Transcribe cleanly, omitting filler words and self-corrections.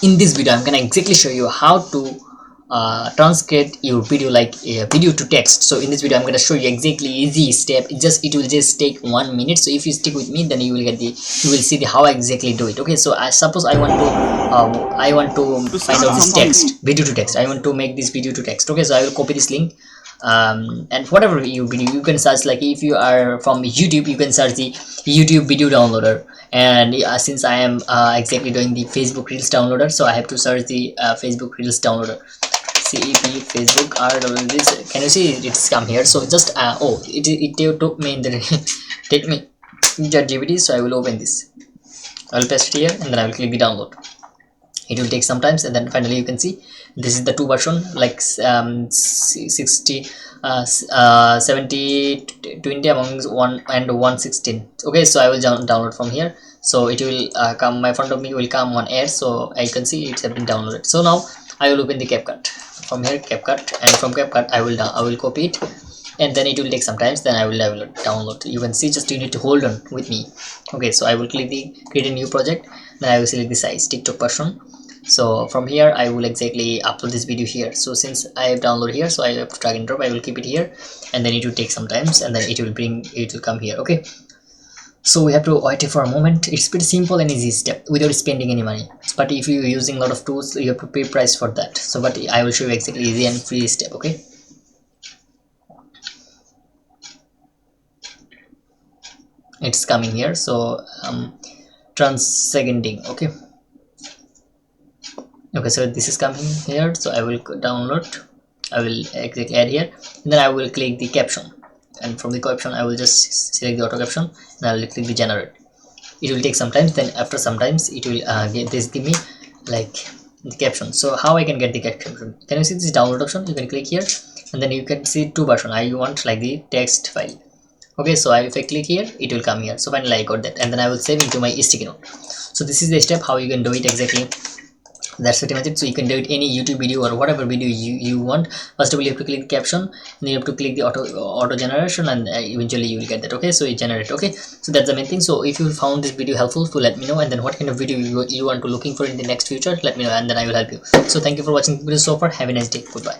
in this video I'm gonna exactly show you how to transcribe your video like a video to text. So in this video I'm going to show you exactly easy step. It will just take 1 minute. So if you stick with me, then you will see the how I exactly do it. Okay, so I suppose I want to find out this text, video to text. I want to make this video to text. Okay, so I will copy this link, and whatever you can search, like if you are from YouTube, you can search the YouTube video downloader. And since I am exactly doing the Facebook Reels downloader, so I have to search the Facebook Reels downloader. CEP Facebook RWs. Can you see it's come here? So just it took me in the take me ChatGPT. So I will open this. I will paste it here, and then I will click the download. It will take some time, and then finally you can see this is the 2 version, like 60 70 20 among 1 and 116. Okay, so I will download from here. So it will come, my front of me will come on air, so I can see it's been downloaded. So now I will open the CapCut from here, CapCut, and from CapCut I will copy it, and then it will take some time, then I will download. You can see, just you need to hold on with me. Okay, so I will click the create a new project, then I will select the size TikTok person. So from here I will exactly upload this video here. So since I have downloaded here, so I have to drag and drop. I will keep it here, and then it will take some times, and then it will come here. Okay, so we have to wait for a moment. It's pretty simple and easy step without spending any money. But if you're using a lot of tools, you have to pay price for that. So but I will show you exactly easy and free step. Okay, it's coming here. So transcending. Okay, so this is coming here. So I will download, I will exactly add here, and then I will click the caption, and from the caption I will just select the auto caption, and I will click the generate. It will take some time, then after some times it will give me like the caption. So how I can get the caption? Can you see this download option? You can click here, and then you can see 2 version. I want like the text file. Okay, so if I click here, it will come here. So finally I got that, and then I will save into my sticky note. So this is the step how you can do it exactly. That's pretty much it. So you can do it any YouTube video or whatever video you want. First of all, you have to click the caption, then you have to click the auto generation, and eventually you will get that. Okay, so it generates. Okay, so that's the main thing. So if you found this video helpful, so let me know, and then what kind of video you want to looking for in the next future, let me know, and then I will help you. So thank you for watching the video so far. Have a nice day. Goodbye.